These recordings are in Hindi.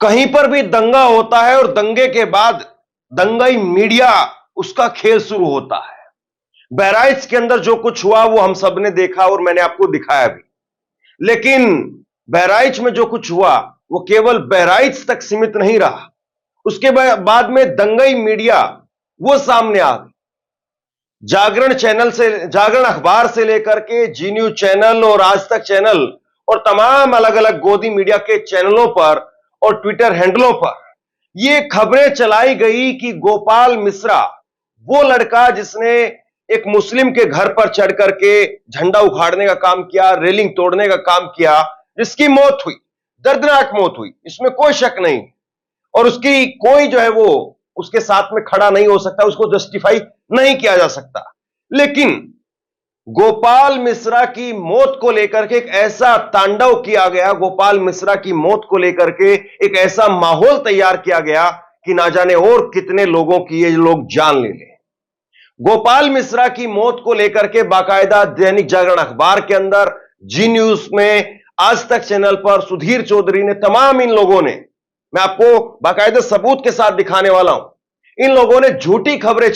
कहीं पर भी दंगा होता है और दंगे के बाद दंगाई मीडिया उसका खेल शुरू होता है। बहराइच के अंदर जो कुछ हुआ वो हम सब ने देखा और मैंने आपको दिखाया भी। लेकिन बहराइच में जो कुछ हुआ वो केवल बहराइच तक सीमित नहीं रहा। उसके बाद में दंगाई मीडिया वो सामने आ गई। जागरण अखबार से लेकर के जी न्यूज चैनल और आज तक चैनल और तमाम अलग अलग गोदी मीडिया के चैनलों पर और ट्विटर हैंडलों पर ये खबरें चलाई गई कि गोपाल मिश्रा वो लड़का जिसने एक मुस्लिम के घर पर चढ़ करके झंडा उखाड़ने का काम किया, रेलिंग तोड़ने का काम किया, जिसकी मौत हुई, दर्दनाक मौत हुई, इसमें कोई शक नहीं। और उसकी कोई जो है वो उसके साथ में खड़ा नहीं हो सकता, उसको जस्टिफाई नहीं किया जा सकता। लेकिन गोपाल मिश्रा की मौत को लेकर के एक ऐसा तांडव किया गया, गोपाल मिश्रा की मौत को लेकर के एक ऐसा माहौल तैयार किया गया कि ना जाने और कितने लोगों की ये लोग जान ले लें। गोपाल मिश्रा की मौत को लेकर के बाकायदा दैनिक जागरण अखबार के अंदर, जी न्यूज में, आज तक चैनल पर सुधीर चौधरी ने, तमाम इन लोगों ने, मैं आपको बाकायदा सबूत के साथ दिखाने वाला हूं, इन लोगों ने झूठी खबरें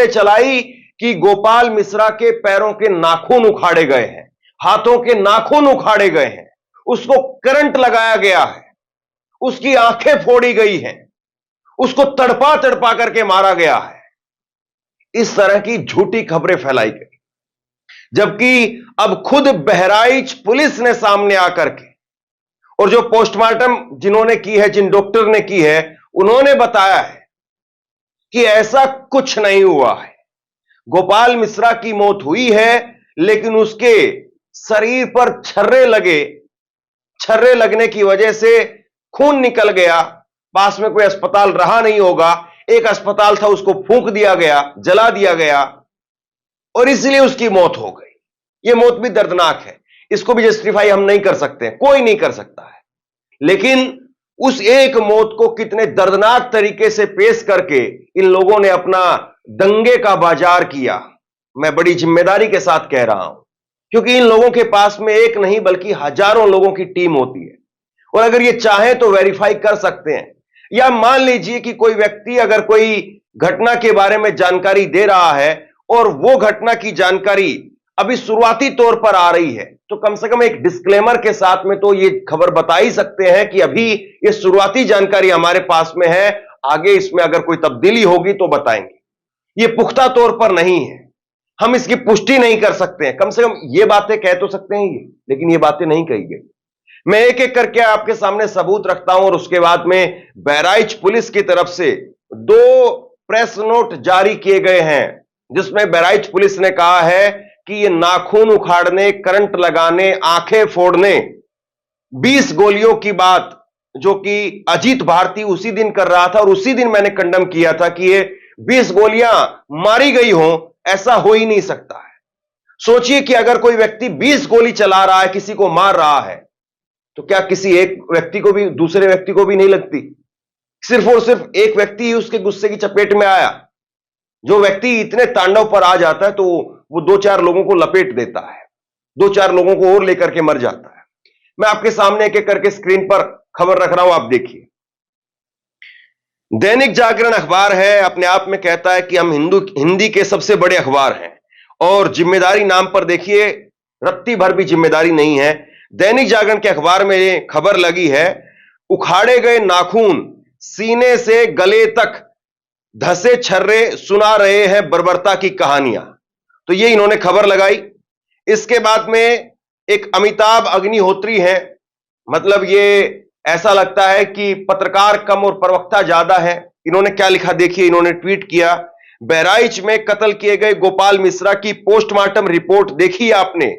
चलाई कि गोपाल मिश्रा के पैरों के नाखून उखाड़े गए हैं, हाथों के नाखून उखाड़े गए हैं, उसको करंट लगाया गया है, उसकी आंखें फोड़ी गई हैं, उसको तड़पा तड़पा करके मारा गया है। इस तरह की झूठी खबरें फैलाई गई। जबकि अब खुद बहराइच पुलिस ने सामने आकर के, और जो पोस्टमार्टम जिन्होंने की है, जिन डॉक्टर ने की है, उन्होंने बताया है कि ऐसा कुछ नहीं हुआ है। गोपाल मिश्रा की मौत हुई है, लेकिन उसके शरीर पर छर्रे लगने की वजह से खून निकल गया। पास में कोई अस्पताल रहा नहीं होगा, एक अस्पताल था, उसको फूंक दिया गया, जला दिया गया, और इसलिए उसकी मौत हो गई। यह मौत भी दर्दनाक है, इसको भी जस्टिफाई हम नहीं कर सकते, कोई नहीं कर सकता है। लेकिन उस एक मौत को कितने दर्दनाक तरीके से पेश करके इन लोगों ने अपना दंगे का बाजार किया। मैं बड़ी जिम्मेदारी के साथ कह रहा हूं, क्योंकि इन लोगों के पास में एक नहीं बल्कि हजारों लोगों की टीम होती है, और अगर ये चाहे तो वेरीफाई कर सकते हैं। या मान लीजिए कि कोई व्यक्ति अगर कोई घटना के बारे में जानकारी दे रहा है और वो घटना की जानकारी अभी शुरुआती तौर पर आ रही है, तो कम से कम एक डिस्क्लेमर के साथ में तो ये खबर बता ही सकते हैं कि अभी ये शुरुआती जानकारी हमारे पास में है, आगे इसमें अगर कोई तब्दीली होगी तो बताएंगे। ये पुख्ता तौर पर नहीं है, हम इसकी पुष्टि नहीं कर सकते हैं। कम से कम ये बातें कह तो सकते हैं ये, लेकिन ये बातें नहीं कही गई। मैं एक एक करके आपके सामने सबूत रखता हूं, और उसके बाद में बहराइच पुलिस की तरफ से 2 प्रेस नोट जारी किए गए हैं, जिसमें बहराइच पुलिस ने कहा है कि ये नाखून उखाड़ने, करंट लगाने, आंखें फोड़ने, 20 गोलियों की बात जो कि अजीत भारती उसी दिन कर रहा था, और उसी दिन मैंने कंडम किया था कि ये 20 गोलियां मारी गई हों, ऐसा हो ही नहीं सकता है। सोचिए कि अगर कोई व्यक्ति 20 गोली चला रहा है, किसी को मार रहा है, तो क्या किसी एक व्यक्ति को भी, दूसरे व्यक्ति को भी नहीं लगती? सिर्फ और सिर्फ एक व्यक्ति ही उसके गुस्से की चपेट में आया। जो व्यक्ति इतने तांडव पर आ जाता है तो वो 2-4 लोगों को लपेट देता है, 2-4 लोगों को और लेकर के मर जाता है। मैं आपके सामने एक एक करके स्क्रीन पर खबर रख रहा हूं, आप देखिए। दैनिक जागरण अखबार है, अपने आप में कहता है कि हम हिंदी के सबसे बड़े अखबार हैं, और जिम्मेदारी नाम पर देखिए रत्ती भर भी जिम्मेदारी नहीं है। दैनिक जागरण के अखबार में ये खबर लगी है, उखाड़े गए नाखून, सीने से गले तक धसे छर्रे, सुना रहे हैं बर्बरता की कहानियां। तो ये इन्होंने खबर लगाई। इसके बाद में एक अमिताभ अग्निहोत्री हैं, मतलब ये ऐसा लगता है कि पत्रकार कम और प्रवक्ता ज्यादा है। इन्होंने क्या लिखा देखिए, इन्होंने ट्वीट किया, बहराइच में कत्ल किए गए गोपाल मिश्रा की पोस्टमार्टम रिपोर्ट देखी आपने?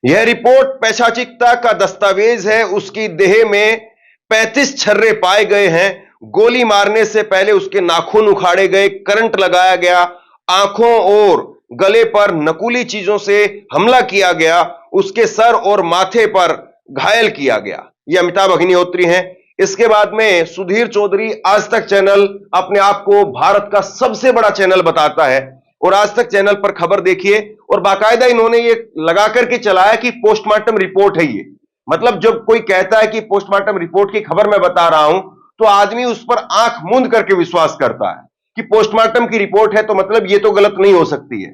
यह रिपोर्ट पैशाचिकता का दस्तावेज है। उसकी देह में 35 छर्रे पाए गए हैं। गोली मारने से पहले उसके नाखून उखाड़े गए, करंट लगाया गया, आंखों और गले पर नकली चीजों से हमला किया गया, उसके सर और माथे पर घायल किया गया। यह अमिताभ अग्निहोत्री हैं। इसके बाद में सुधीर चौधरी, आज तक चैनल अपने आप को भारत का सबसे बड़ा चैनल बताता है, और आज तक चैनल पर खबर देखिए, और बाकायदा इन्होंने ये लगा करके चलाया कि पोस्टमार्टम रिपोर्ट है ये, मतलब जब कोई कहता है कि पोस्टमार्टम रिपोर्ट की खबर मैं बता रहा हूं, तो आदमी उस पर आंख मूंद करके विश्वास करता है कि पोस्टमार्टम की रिपोर्ट है तो मतलब ये तो गलत नहीं हो सकती है।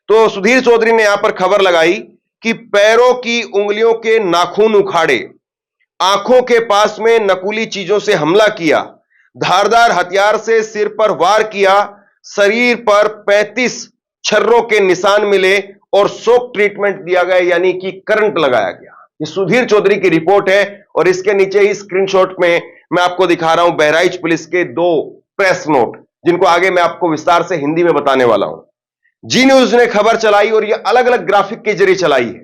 तो सुधीर चौधरी ने यहां पर खबर लगाई कि पैरों की उंगलियों के नाखून उखाड़े, आंखों के पास में नकली चीजों से हमला किया, धारदार हथियार से सिर पर वार किया, शरीर पर 35 छर्रों के निशान मिले और शॉक ट्रीटमेंट दिया गया, यानी कि करंट लगाया गया। ये सुधीर चौधरी की रिपोर्ट है और इसके नीचे ही स्क्रीनशॉट में मैं आपको दिखा रहा हूं बहराइच पुलिस के 2 प्रेस नोट, जिनको आगे मैं आपको विस्तार से हिंदी में बताने वाला हूं। जी न्यूज ने खबर चलाई और यह अलग अलग ग्राफिक के जरिए चलाई है।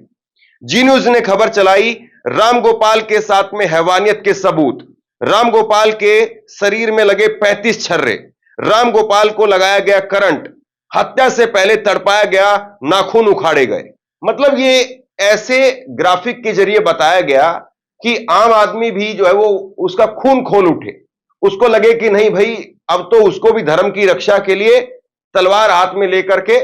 जी न्यूज ने खबर चलाई, रामगोपाल के साथ में हैवानियत के सबूत। रामगोपाल के शरीर में लगे 35 छर्रे, रामगोपाल को लगाया गया करंट, हत्या से पहले तड़पाया गया, नाखून उखाड़े गए। मतलब ये ऐसे ग्राफिक के जरिए बताया गया कि आम आदमी भी जो है वो उसका खून खोल उठे, उसको लगे कि नहीं भाई, अब तो उसको भी धर्म की रक्षा के लिए तलवार हाथ में लेकर के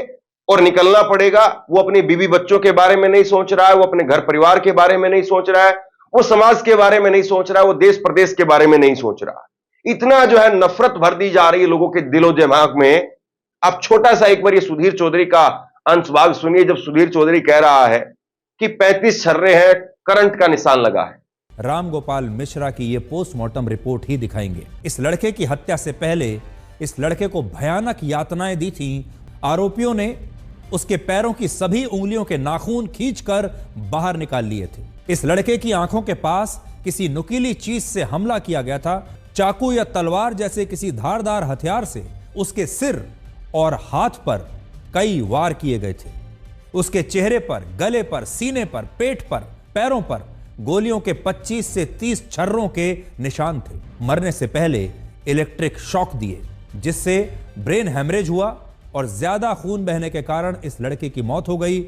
और निकलना पड़ेगा। वो अपनी बीवी बच्चों के बारे में नहीं सोच रहा है, वो अपने घर परिवार के बारे में नहीं सोच रहा है, वो समाज के बारे में नहीं सोच रहा है, वो देश प्रदेश के बारे में नहीं सोच रहा। इतना जो है नफरत भर दी जा रही है लोगों के दिलो दिमाग में। अब छोटा सा एक बार ये सुधीर चौधरी का अंश भाग सुनिए, जब सुधीर चौधरी कह रहा है कि 35 छर्रे हैं, करंट का निशान लगा है। रामगोपाल मिश्रा की ये पोस्टमार्टम रिपोर्ट ही दिखाएंगे। इस लड़के की हत्या से पहले इस लड़के को भयानक यातनाएं दी थी। आरोपियों ने उसके पैरों की सभी उंगलियों के नाखून खींचकर बाहर निकाल लिए थे। इस लड़के की आंखों के पास किसी नुकीली चीज से हमला किया गया था। चाकू या तलवार जैसे किसी धारदार हथियार से उसके सिर और हाथ पर कई वार किए गए थे। उसके चेहरे पर, गले पर, सीने पर, पेट पर, पैरों पर गोलियों के 25 से 30 छर्रों के निशान थे। मरने से पहले इलेक्ट्रिक शॉक दिए, जिससे ब्रेन हेमरेज हुआ और ज्यादा खून बहने के कारण इस लड़के की मौत हो गई।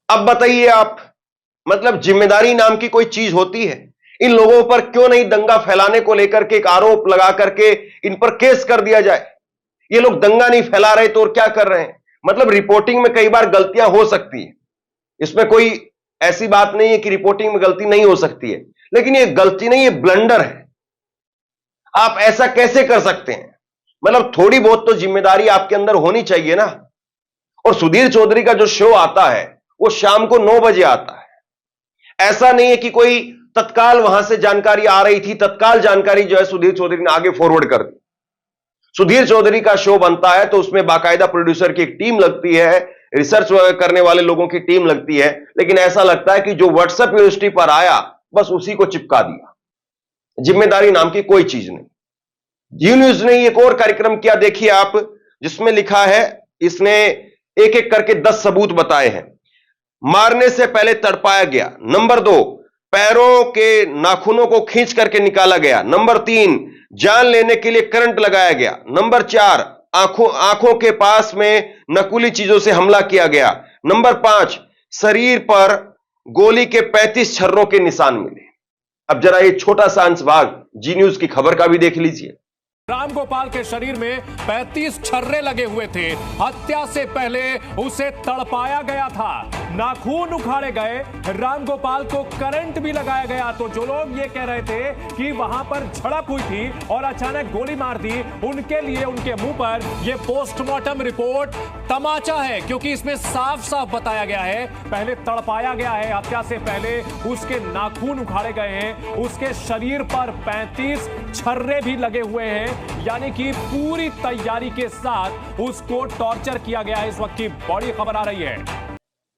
अब बताइए आप, मतलब जिम्मेदारी नाम की कोई चीज होती है? इन लोगों पर क्यों नहीं दंगा फैलाने को लेकर के एक आरोप लगा करके इन पर केस कर दिया जाए? ये लोग दंगा नहीं फैला रहे तो और क्या कर रहे हैं? मतलब रिपोर्टिंग में कई बार गलतियां हो सकती है, इसमें कोई ऐसी बात नहीं है कि रिपोर्टिंग में गलती नहीं हो सकती है, लेकिन ये गलती नहीं, ये ब्लंडर है। आप ऐसा कैसे कर सकते हैं? मतलब थोड़ी बहुत तो जिम्मेदारी आपके अंदर होनी चाहिए ना। और सुधीर चौधरी का जो शो आता है वो शाम को 9 बजे आता है। ऐसा नहीं है कि कोई तत्काल वहां से जानकारी आ रही थी, तत्काल जानकारी जो है सुधीर चौधरी ने आगे फॉरवर्ड कर दी। सुधीर चौधरी का शो बनता है तो उसमें बाकायदा प्रोड्यूसर की एक टीम लगती है, रिसर्च करने वाले लोगों की टीम लगती है, लेकिन ऐसा लगता है कि जो व्हाट्सएप यूनिवर्सिटी पर आया बस उसी को चिपका दिया। जिम्मेदारी नाम की कोई चीज नहीं। जी न्यूज ने एक और कार्यक्रम किया, देखिए आप, जिसमें लिखा है, इसने एक एक करके 10 सबूत बताए हैं। मारने से पहले तड़पाया गया। नंबर 2, पैरों के नाखूनों को खींच करके निकाला गया। नंबर 3, जान लेने के लिए करंट लगाया गया। नंबर 4, आंखों के पास में नकली चीजों से हमला किया गया। नंबर 5, शरीर पर गोली के 35 छर्रों के निशान मिले। अब जरा ये छोटा सा अंश भाग जी न्यूज की खबर का भी देख लीजिए। रामगोपाल के शरीर में 35 छर्रे लगे हुए थे। हत्या से पहले उसे तड़पाया गया था, नाखून उखाड़े गए, रामगोपाल को करंट भी लगाया गया। तो जो लोग ये कह रहे थे कि वहां पर झड़प हुई थी और अचानक गोली मार दी, उनके लिए उनके मुंह पर यह पोस्टमार्टम रिपोर्ट तमाचा है, क्योंकि इसमें साफ साफ बताया गया है पहले तड़पाया गया है, हत्या से पहले उसके नाखून उखाड़े गए हैं, उसके शरीर पर 35 छर्रे भी लगे हुए हैं, यानी कि पूरी तैयारी के साथ उसको टॉर्चर किया गया है। इस वक्त की बड़ी खबर आ रही है।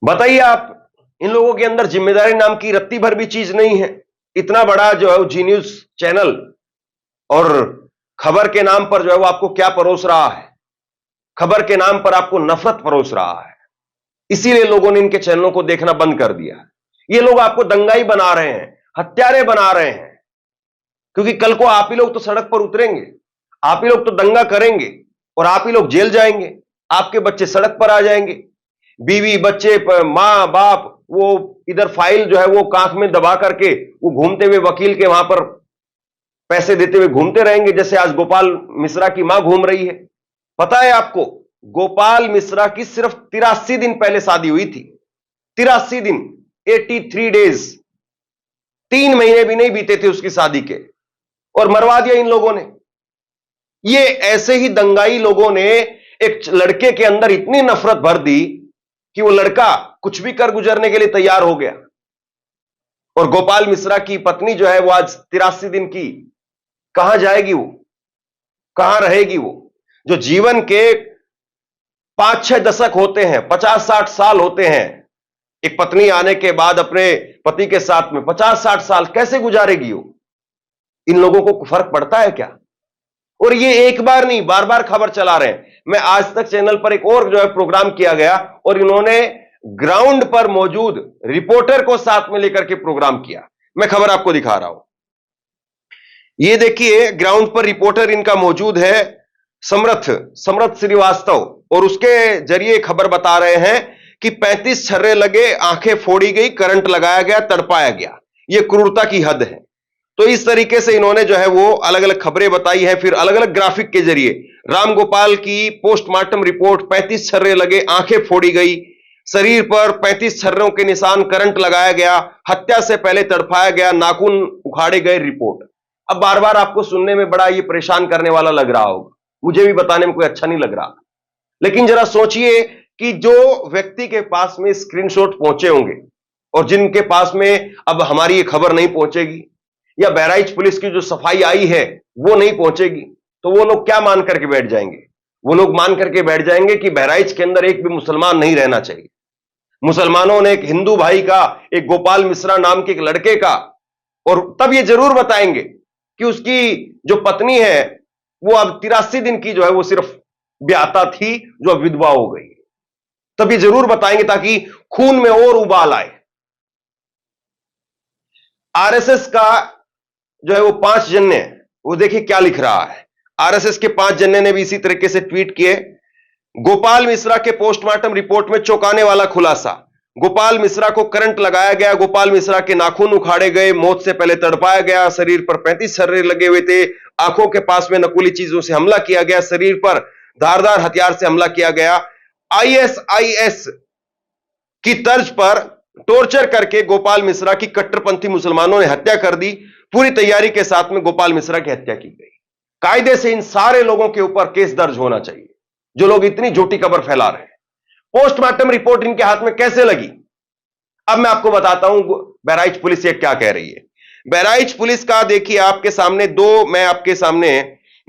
बताइए आप, इन लोगों के अंदर जिम्मेदारी नाम की रत्ती भर भी चीज नहीं है। इतना बड़ा जो है जी न्यूज चैनल और खबर के नाम पर जो है वो आपको क्या परोस रहा है? खबर के नाम पर आपको नफरत परोस रहा है। इसीलिए लोगों ने इनके चैनलों को देखना बंद कर दिया। ये लोग आपको दंगाई बना रहे हैं, हत्यारे बना रहे हैं, क्योंकि कल को आप ही लोग तो सड़क पर उतरेंगे, आप ही लोग तो दंगा करेंगे और आप ही लोग जेल जाएंगे, आपके बच्चे सड़क पर आ जाएंगे, बीवी बच्चे मां बाप वो इधर फाइल जो है वो कांख में दबा करके वो घूमते हुए वकील के वहां पर पैसे देते हुए घूमते रहेंगे, जैसे आज गोपाल मिश्रा की मां घूम रही है। पता है आपको, गोपाल मिश्रा की सिर्फ 83 दिन पहले शादी हुई थी। 83 दिन, 83 डेज, 3 महीने भी नहीं बीते थे उसकी शादी के, और मरवा दिया इन लोगों ने। ये ऐसे ही दंगाई लोगों ने एक लड़के के अंदर इतनी नफरत भर दी कि वो लड़का कुछ भी कर गुजरने के लिए तैयार हो गया। और गोपाल मिश्रा की पत्नी जो है वो आज 83 दिन की, कहां जाएगी वो, कहां रहेगी वो? जो जीवन के 5-6 दशक होते हैं, 50-60 साल होते हैं, एक पत्नी आने के बाद अपने पति के साथ में 50-60 साल कैसे गुजारेगी वो? इन लोगों को फर्क पड़ता है क्या? और ये एक बार नहीं, बार बार खबर चला रहे हैं। मैं आज तक चैनल पर एक और जो है प्रोग्राम किया गया और इन्होंने ग्राउंड पर मौजूद रिपोर्टर को साथ में लेकर के प्रोग्राम किया। मैं खबर आपको दिखा रहा हूं। ये देखिए, ग्राउंड पर रिपोर्टर इनका मौजूद है, समरथ श्रीवास्तव, और उसके जरिए खबर बता रहे हैं कि 35 छर्रे लगे, आंखें फोड़ी गई, करंट लगाया गया, तड़पाया गया। यह क्रूरता की हद है। तो इस तरीके से इन्होंने जो है वो अलग अलग खबरें बताई है। फिर अलग अलग ग्राफिक के जरिए राम गोपाल की पोस्टमार्टम रिपोर्ट, 35 छर्रे लगे, आंखें फोड़ी गई, शरीर पर 35 छर्रों के निशान, करंट लगाया गया, हत्या से पहले तड़पाया गया, नाखून उखाड़े गए, रिपोर्ट। अब बार बार आपको सुनने में बड़ा ये परेशान करने वाला लग रहा होगा, मुझे भी बताने में कोई अच्छा नहीं लग रहा, लेकिन जरा सोचिए कि जो व्यक्ति के पास में स्क्रीनशॉट पहुंचे होंगे और जिनके पास में अब हमारी ये खबर नहीं पहुंचेगी, या बहराइच पुलिस की जो सफाई आई है वो नहीं पहुंचेगी, तो वो लोग क्या मान करके बैठ जाएंगे? वो लोग मान करके बैठ जाएंगे कि बहराइच के अंदर एक भी मुसलमान नहीं रहना चाहिए। मुसलमानों ने एक हिंदू भाई का, एक गोपाल मिश्रा नाम के एक लड़के का, और तब ये जरूर बताएंगे कि उसकी जो पत्नी है वो अब 83 दिन की जो है वो सिर्फ ब्याता थी, जो अब विधवा हो गई। तब ये जरूर बताएंगे ताकि खून में और उबाल आए। आरएसएस का जो है वो 5 जन्ने, वो देखिए क्या लिख रहा है। आरएसएस के 5 जन्ने ने भी इसी तरीके से ट्वीट किए। गोपाल मिश्रा के पोस्टमार्टम रिपोर्ट में चौंकाने वाला खुलासा, गोपाल मिश्रा को करंट लगाया गया, गोपाल मिश्रा के नाखून उखाड़े गए, मौत से पहले तड़पाया गया, शरीर पर 35 छर्रे लगे हुए थे, आंखों के पास में नकली चीजों से हमला किया गया, शरीर पर धारदार हथियार से हमला किया गया, आईएसआईएस की तर्ज पर टॉर्चर करके गोपाल मिश्रा की कट्टरपंथी मुसलमानों ने हत्या कर दी। पूरी तैयारी के साथ में गोपाल मिश्रा की हत्या की गई। कायदे से इन सारे लोगों के ऊपर केस दर्ज होना चाहिए जो लोग इतनी झूठी खबर फैला रहे हैं। पोस्टमार्टम रिपोर्ट इनके हाथ में कैसे लगी? अब मैं आपको बताता हूं बहराइच पुलिस ये क्या कह रही है। बहराइच पुलिस का देखिए आपके सामने मैं आपके सामने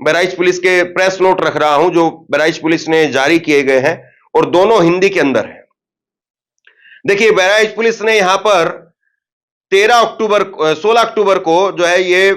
बहराइच पुलिस के प्रेस नोट रख रहा हूं जो बहराइच पुलिस ने जारी किए गए हैं, और दोनों हिंदी के अंदर है। देखिए, बहराइच पुलिस ने यहां पर 16 अक्टूबर को जो है ये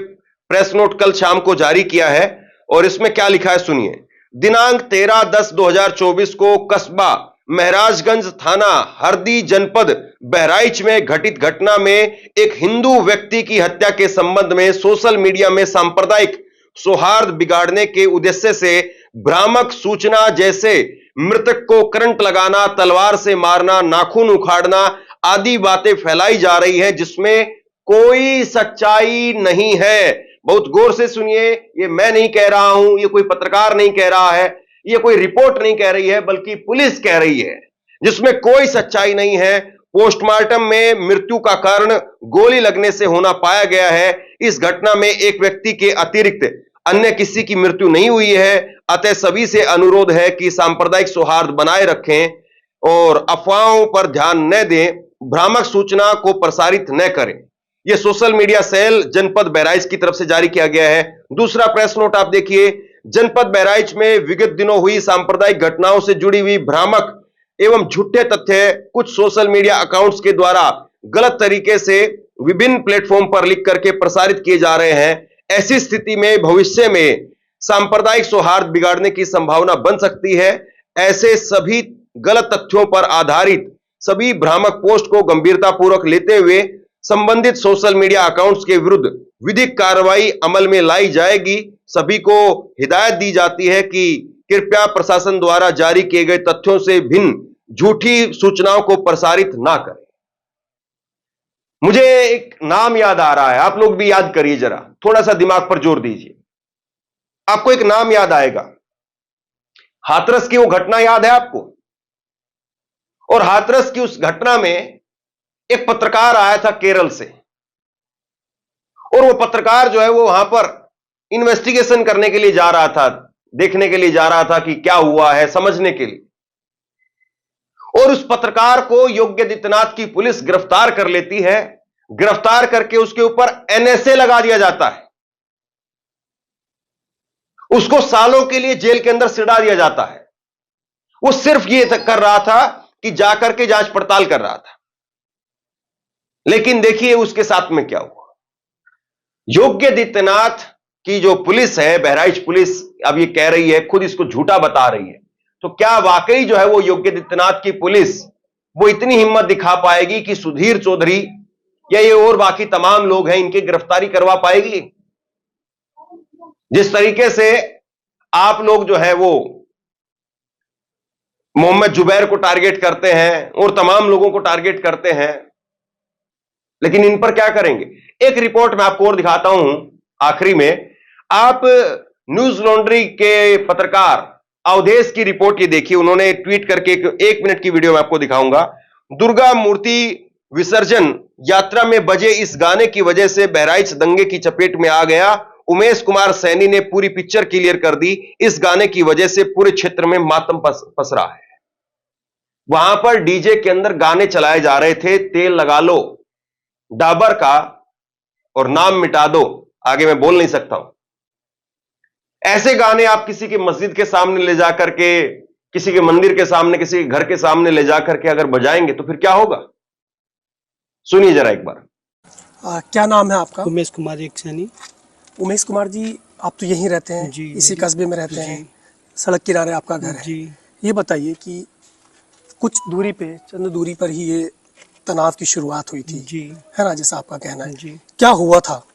प्रेस नोट कल शाम को जारी किया है, और इसमें क्या लिखा है सुनिए। दिनांक 13/10/2024 को कस्बा महराजगंज, थाना हरदी, जनपद बहराइच में घटित घटना में एक हिंदू व्यक्ति की हत्या के संबंध में सोशल मीडिया में सांप्रदायिक सौहार्द बिगाड़ने के उद्देश्य से भ्रामक सूचना जैसे मृतक को करंट लगाना, तलवार से मारना, नाखून उखाड़ना आदि बातें फैलाई जा रही है जिसमें कोई सच्चाई नहीं है। बहुत गौर से सुनिए, ये मैं नहीं कह रहा हूं, ये कोई पत्रकार नहीं कह रहा है, ये कोई रिपोर्ट नहीं कह रही है, बल्कि पुलिस कह रही है, जिसमें कोई सच्चाई नहीं है। पोस्टमार्टम में मृत्यु का कारण गोली लगने से होना पाया गया है। इस घटना में एक व्यक्ति के अतिरिक्त अन्य किसी की मृत्यु नहीं हुई है। अतः सभी से अनुरोध है कि सांप्रदायिक सौहार्द बनाए रखें और अफवाहों पर ध्यान न दें, भ्रामक सूचना को प्रसारित न करें। यह सोशल मीडिया सेल जनपद बहराइच की तरफ से जारी किया गया है। दूसरा प्रेस नोट आप देखिए। जनपद बहराइच में विगत दिनों हुई सांप्रदायिक घटनाओं से जुड़ी हुई भ्रामक एवं झूठे तथ्य कुछ सोशल मीडिया अकाउंट्स के द्वारा गलत तरीके से विभिन्न प्लेटफॉर्म पर लिख करके प्रसारित किए जा रहे हैं। ऐसी स्थिति में भविष्य में सांप्रदायिक सौहार्द बिगाड़ने की संभावना बन सकती है। ऐसे सभी गलत तथ्यों पर आधारित सभी भ्रामक पोस्ट को गंभीरतापूर्वक लेते हुए संबंधित सोशल मीडिया अकाउंट्स के विरुद्ध विधिक कार्रवाई अमल में लाई जाएगी। सभी को हिदायत दी जाती है कि कृपया प्रशासन द्वारा जारी किए गए तथ्यों से भिन्न झूठी सूचनाओं को प्रसारित ना करें। मुझे एक नाम याद आ रहा है, आप लोग भी याद करिए, जरा थोड़ा सा दिमाग पर जोर दीजिए। आपको एक नाम याद आएगा, हाथरस की वो घटना याद है आपको? और हाथरस की उस घटना में एक पत्रकार आया था केरल से, और वो पत्रकार जो है वो वहां पर इन्वेस्टिगेशन करने के लिए जा रहा था, देखने के लिए जा रहा था कि क्या हुआ है, समझने के लिए। और उस पत्रकार को योगी आदित्यनाथ की पुलिस गिरफ्तार कर लेती है। गिरफ्तार करके उसके ऊपर एनएसए लगा दिया जाता है, उसको सालों के लिए जेल के अंदर सिड़ा दिया जाता है। वो सिर्फ ये कर रहा था कि जाकर के जांच पड़ताल कर रहा था। लेकिन देखिए उसके साथ में क्या हुआ। योगी आदित्यनाथ की जो पुलिस है, बहराइच पुलिस, अब ये कह रही है, खुद इसको झूठा बता रही है। तो क्या वाकई जो है वो योगी आदित्यनाथ की पुलिस वो इतनी हिम्मत दिखा पाएगी कि सुधीर चौधरी या ये और बाकी तमाम लोग हैं इनकी गिरफ्तारी करवा पाएगी? जिस तरीके से आप लोग जो है वो मोहम्मद जुबैर को टारगेट करते हैं और तमाम लोगों को टारगेट करते हैं, लेकिन इन पर क्या करेंगे? एक रिपोर्ट मैं आपको और दिखाता हूं आखिरी में। आप न्यूज लॉन्ड्री के पत्रकार अवधेश की रिपोर्ट ये देखिए, उन्होंने ट्वीट करके एक मिनट की वीडियो मैं आपको दिखाऊंगा। दुर्गा मूर्ति विसर्जन यात्रा में बजे इस गाने की वजह से बहराइच दंगे की चपेट में आ गया। उमेश कुमार सैनी ने पूरी पिक्चर क्लियर कर दी। इस गाने की वजह से पूरे क्षेत्र में मातम पसरा है। वहां पर डीजे के अंदर गाने चलाए जा रहे थे, तेल लगा लो, डाबर का और नाम मिटा दो, आगे मैं बोल नहीं सकता हूं। ऐसे गाने आप किसी की मस्जिद के सामने ले जाकर के, किसी के मंदिर के सामने, किसी के घर के सामने ले जाकर के अगर बजाएंगे तो फिर क्या होगा? सुनिए जरा एक बार। क्या नाम है आपका? उमेश कुमार एक सैनी। उमेश कुमार जी, आप तो यहीं रहते हैं जी, इसी कस्बे में रहते हैं, सड़क किनारे आपका घर है जी। ये बताइए कि कुछ दूरी पे, चंद दूरी पर ही ये तनाव की शुरुआत हुई थी, जी, है ना, जैसा आपका कहना है। जी। क्या हुआ था?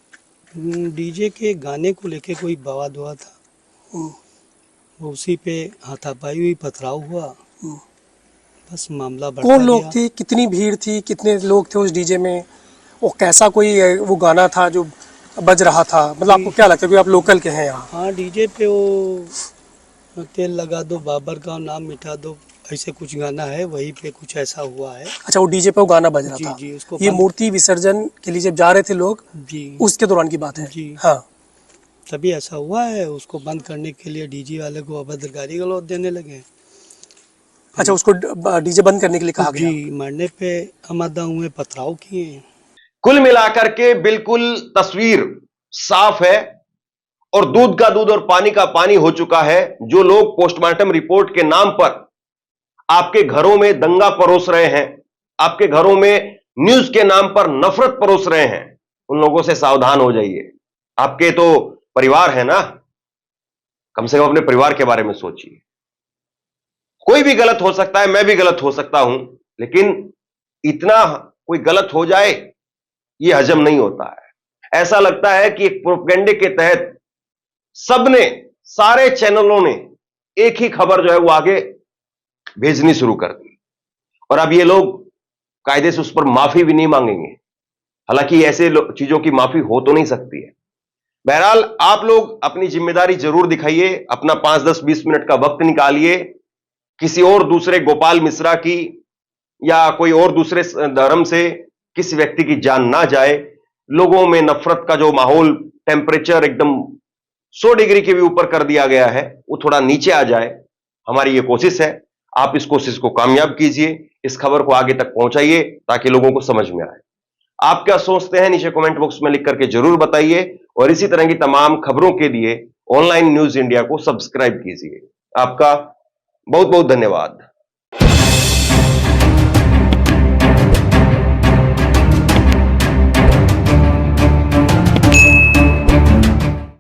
डीजे के गाने को लेके कोई बवाद हुआ था, वो उसी पे हाथापाई हुई, पथराव हुआ, बस मामला बढ़ता कौन लोग गया। थे, कितनी भीड़ थी, कितने लोग थे उस डीजे में, वो कैसा कोई वो गाना था जो बज रहा था? मतलब आपको क्या लगता है कि आप लोकल के हैं यहाँ? हाँ, डीजे पे वो तेल लगा दो, बाबर का नाम मिटा दो, ऐसे कुछ गाना है, वहीं पे कुछ ऐसा हुआ है। अच्छा, वो डीजे पे वो गाना बज रहा जी, था। जी, उसको ये बंद- मूर्ति विसर्जन के लिए जब जा रहे थे लोग, जी, उसके दौरान की बात है। जी। हाँ, तभी ऐसा हुआ है। उसको बंद करने के लिए डीजे वाले को अभद्र गाली गलौज देने लगे। अच्छा, उसको डीजे बंद करने के लिए कहा गया। जी, मारने पे आमादा हुए, पथराव किए। कुल मिलाकर के बिल्कुल तस्वीर साफ है और दूध का दूध और पानी का पानी हो चुका है। जो लोग पोस्टमार्टम रिपोर्ट के नाम पर आपके घरों में दंगा परोस रहे हैं, आपके घरों में न्यूज के नाम पर नफरत परोस रहे हैं, उन लोगों से सावधान हो जाइए। आपके तो परिवार है ना, कम से कम अपने परिवार के बारे में सोचिए। कोई भी गलत हो सकता है, मैं भी गलत हो सकता हूं, लेकिन इतना कोई गलत हो जाए ये हजम नहीं होता है। ऐसा लगता है कि एक प्रोपेगेंडे के तहत सबने, सारे चैनलों ने एक ही खबर जो है वो आगे भेजनी शुरू कर दी और अब ये लोग कायदे से उस पर माफी भी नहीं मांगेंगे। हालांकि ऐसे चीजों की माफी हो तो नहीं सकती है। बहरहाल आप लोग अपनी जिम्मेदारी जरूर दिखाइए, अपना 5, 10, 20 मिनट का वक्त निकालिए। किसी और दूसरे गोपाल मिश्रा की या कोई और दूसरे धर्म से किसी व्यक्ति की जान ना जाए। लोगों में नफरत का जो माहौल, टेम्परेचर एकदम 100 डिग्री के भी ऊपर कर दिया गया है, वो थोड़ा नीचे आ जाए। हमारी ये कोशिश है, आप इस कोशिश को कामयाब कीजिए, इस खबर को आगे तक पहुंचाइए ताकि लोगों को समझ में आए। आप क्या सोचते हैं नीचे कमेंट बॉक्स में लिख करके जरूर बताइए और इसी तरह की तमाम खबरों के लिए ऑनलाइन न्यूज इंडिया को सब्सक्राइब कीजिए। आपका बहुत बहुत धन्यवाद।